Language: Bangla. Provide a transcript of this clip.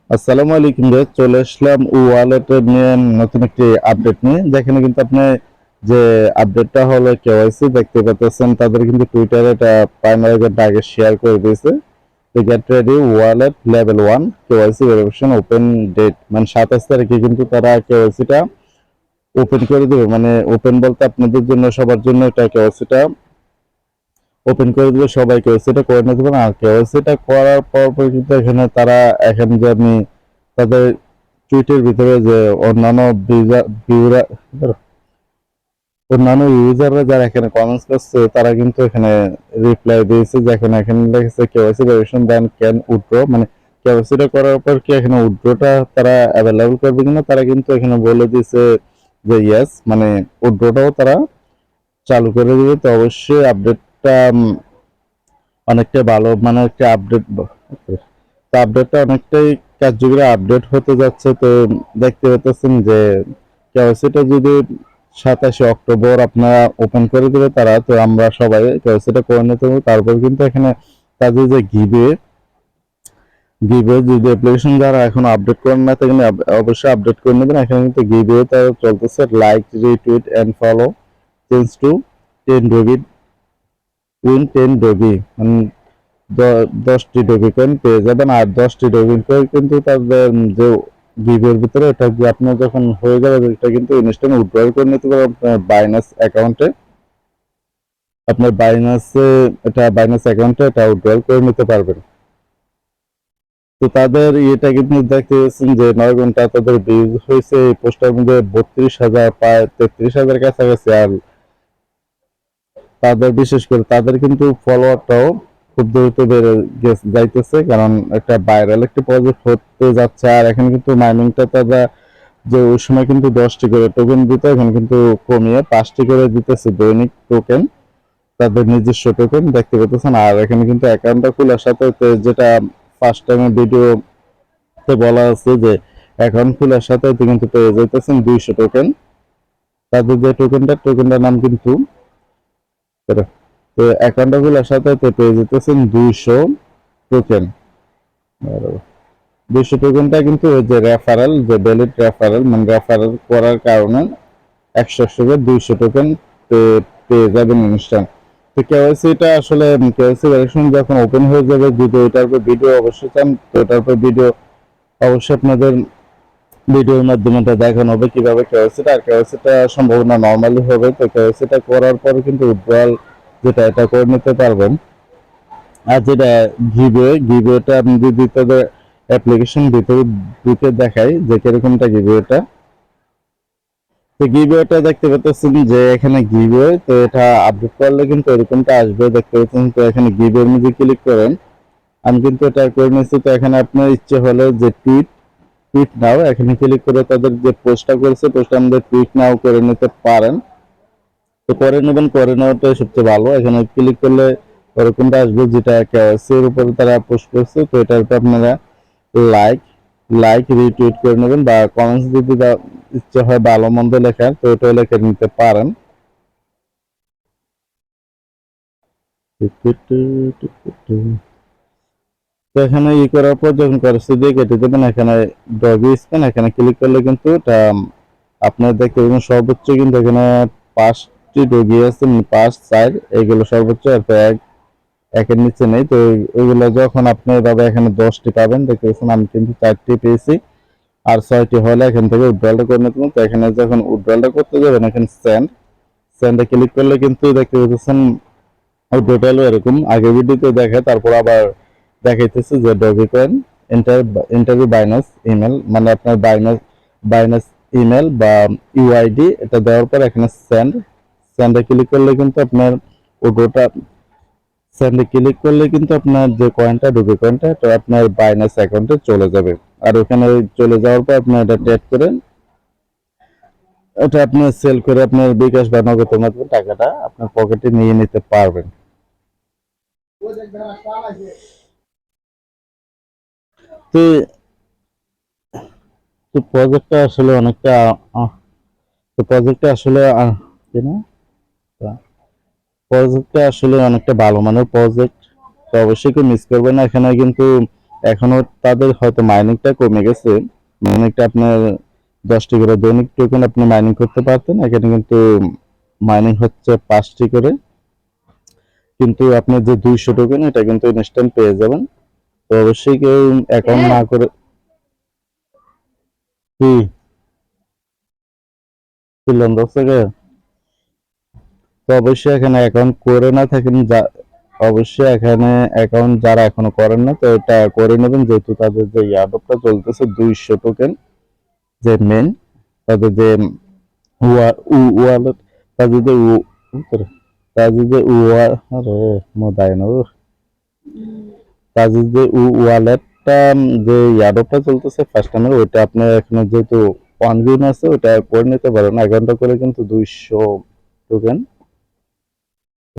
আসসালামু আলাইকুম রে, চলে আসলাম ওয়ালেটের নিয়ে নতুন একটি আপডেট নিয়ে, যেখানে কিন্তু আপনি যে আপডেটটা হলো কেওয়াইসি দেখতে পাচ্ছেন। তাদের কিন্তু টুইটারে এটা 5 ঘন্টা আগে শেয়ার করে দিয়েছে। তো get ready wallet level 1 KYC verification open date, মানে 27 তারিখে কিন্তু তারা কেওয়াইসিটা ওপেন করে দেবে। মানে ওপেন বলতে আপনাদের জন্য, সবার জন্য এটা কেওয়াইসিটা ওপেন করে দিলে সবাই কেওয়াইসিটা করে নিতে পারেন। আর কেওয়াইসিটা করার পর কিন্তু এখানে তারা এখন যে আমি তাদের টুইটের ভিতরে যে অন্যান্য অন্যান্য ইউজাররা যারা এখানে কমেন্টস করছে তারা কিন্তু এখানে রিপ্লাই দিয়েছে, যে এখানে লিখেছে KYC verification then can withdraw, মানে কেওয়াইসিটা করার পর কি এখানে উইথড্রটা তারা অ্যাভেলেবল করবে কিনা। তারা কিন্তু এখানে বলে দিয়েছে যে ইয়েস, মানে উইথড্রটাও তারা চালু করে দিবে। তো অবশ্যই আপডেটটা অনেকটাই ভালো, মানে একটা আপডেট, তো আপডেটটা অনেকটাই কার্যকরী আপডেট হতে যাচ্ছে। তো দেখতে পাচ্ছেন যে কেওয়াইসিটা যদি 27 অক্টোবর আপনারা ওপেন করে দেবে তারা, তো আমরা সবাই কেওয়াইসিটা করে নিতে হবে। তারপর কিন্তু এখানে তাদের যে গিভওয়ে যদি অ্যাপ্লিকেশন যারা এখন আপডেট করেন না, তাহলে অবশ্যই আপডেট করে নেবেন। এখানে কিন্তু গিভওয়ে তারা চলতেছে, like retweet and follow change to 10 ডবি উইন 10 ডবি, মানে 10টি ডবি কয়েন পেয়ে যাবেন। আর 10টি ডবি কয়েন কিন্তু তাদের যে গিভের ভিতরে, এটা যে আপনার যখন হয়ে যাবে এটা কিন্তু ইনস্ট্যান্ট উইথড্র করে নিতে পারবেন আপনার বাইনাস অ্যাকাউন্টে। আপনার বাইনাস অ্যাকাউন্টে এটা উইথড্র করে নিতে পারবেন। তো তাদের এটা কিন্তু দেখতে পাচ্ছেন যে 9 ঘন্টা তাদের ভিউজ হয়েছে এই পোস্টার মধ্যে 32,000, প্রায় 33,000 কাছাকাছি। আর তাদের বিশেষ করে তাদের কিন্তু ফলোয়ারটাও খুব দ্রুত বেড়ে যাইতেছে, কারণ একটা ভাইরাল একটি প্রজেক্ট হতে যাচ্ছে। আর এখন কিন্তু মাইনিংটা তারা যে ওই সময় কিন্তু 10টি করে টোকেন দিত, এখন কিন্তু কমিয়ে 5টি করে দিতেছে দৈনিক টোকেন, তাদের নিজস্ব টোকেন দেখতে পেতেছেন। আর এখানে কিন্তু অ্যাকাউন্টটা খোলার সাথে যেটা ফার্স্ট টাইমে ভিডিওতে বলা আছে যে অ্যাকাউন্ট খোলার সাথে কিন্তু পেয়ে যাইতেছেন 200 টোকেন। তাদের যে টোকেনটার নাম কিন্তু, তো অ্যাকাউন্টটা খোলার সাথে পেয়ে যেতেছেন 200 টোকেন। 200 টোকেনটা কিন্তু ওই যে রেফারেল, যে ভ্যালিড রেফারেল, মানে রেফারেল করার কারণে 100 করে 200 টোকেন পেয়ে যাবেন ইনস্ট্যান্ট। তো কেওয়াইসিটা আসলে কেওয়াইসি ভেরিফিকেশন যখন ওপেন হয়ে যাবে, যদি ওটার উপর ভিডিও অবশ্যই চান তো ওটার উপর ভিডিও অবশ্যই আপনাদের ভিডিওর মাধ্যমে দেখানো হবে কিভাবে কেওয়াইসিটা। আর কেওয়াইসিটা সম্ভাবনা নর্মালি হবে। তো কেওয়াইসিটা করার পরে কিন্তু উইথড্রয়াল যেটা এটা করে নিতে পারবেন। আর যেটা গিভওয়েটা আপনি যদি তাদের অ্যাপ্লিকেশন ভিতরে ঢুকে দেখাই যে কিরকমটা গিভওয়েটা, তো গিভওয়েটা দেখতে পাচ্ছেন যে এখানে গিভওয়ে, তো এটা আপডেট করলে কিন্তু এরকমটা আসবে দেখতে পাচ্ছেন। তো এখানে গিভওয়ের মধ্যে ক্লিক করেন, আমি কিন্তু এটা করে নিয়েছি। তো এখানে আপনার ইচ্ছে হলে যে টুইট নাও, এখানে ক্লিক করে তাদের যে পোস্টটা করেছে পোস্টটা আমাদের টুইট নাও করে নিতে পারেন। তো করে নেবেন, করে নেওয়াটাই সবচেয়ে ভালো। এখানে ক্লিক করলে ওরকমটা আসবে যেটা কেওয়াইসি এর উপরে তারা পোস্ট করছে। তো এটার উপর আপনারা লাইক রিটুইট করে নেবেন, বা কমেন্টস যদি ইচ্ছে হয় ভালো মন্দ লেখার, তো ওটাও লিখে নিতে পারেন। তো এখানে করার পর যখন কারেন্সি দিয়ে কেটে দেবেন, এখানে ডবি স্ক্যান এখানে ক্লিক করলে কিন্তু এটা আপনার দেখতে পাবেন সর্বোচ্চ কিন্তু এখানে 5টি ডবি আছে, 5 4 এইগুলো সর্বোচ্চ। একের নিচে নেই। তো ওইগুলো যখন আপনি এভাবে এখানে 10টি পাবেন দেখতে পাচ্ছেন, আমি কিন্তু 4টি পেয়েছি। আর 6টি হলে এখান থেকে উইথড্রলটা করে নিতে হবে। তো এখানে যখন উইথড্রলটা করতে যাবেন, এখানে সেন্ডে ক্লিক করলে কিন্তু দেখতে পাচ্ছেন উইথড্রল এরকম আগে ভিডিওতে দেখে, তারপর আবার দেখাইতেছে যে ডবি কয়েন ইন্টারভিউ বাইনাস ইমেল, মানে আপনার বাইনাস ইমেল বা ইউআইডি, এটা দেওয়ার পর এখানে সেন্ডে ক্লিক করলে কিন্তু আপনার ওটা সেন্ডে ক্লিক করলে কিন্তু আপনার যে কয়েনটা ডবি কয়েনটা তো আপনার বাইনাস অ্যাকাউন্টে চলে যাবে। আর ওখানে চলে যাওয়ার পর আপনি এটা ট্যাপ করে এটা আপনি সেল করে আপনার বিকাশ বা নগদের মাধ্যমে টাকাটা আপনার পকেটে নিয়ে নিতে পারবেন। তো তো প্রজেক্টটা আসলে অনেকটা তো প্রজেক্টটা আসলে কি না, প্রজেক্টটা আসলে অনেকটা ভালো মানের প্রজেক্ট। তো অবশ্যই কেউ মিস করবে না। এখানে কিন্তু এখনো তাদের হয়তো মাইনিংটা কমে গেছে, মাইনিংটা আপনার 10টি করে দৈনিক টোকেন আপনি মাইনিং করতে পারতেন, এখানে কিন্তু মাইনিং হচ্ছে 5টি করে, কিন্তু আপনার যে 200 টোকেন এটা কিন্তু ইনস্ট্যান্ট পেয়ে যাবেন। তো অবশ্যই কেউ অ্যাকাউন্ট না করে কি তুললাম 10 টাকা, তো অবশ্যই এখানে অ্যাকাউন্ট করে না থাকেন অবশ্যই এখানে অ্যাকাউন্ট যারা এখনো করেন না তো এটা করে নেবেন, যেহেতু তাদের যে ইয়ারড্রপটা চলতেছে 200 টোকেন যে মেন, তাদের যে ওয়ালেট, তাদের যে তাদের যে আরে মোদায় না তাদের যে ওয়ালেটটা, যে ইয়ারড্রপটা চলতেছে ফার্স্ট টাইমের, ওইটা আপনার এখানে যেহেতু 1 গুণ আছে ওটা করে নিতে পারেন। অ্যাকাউন্টটা করে কিন্তু 200 টোকেন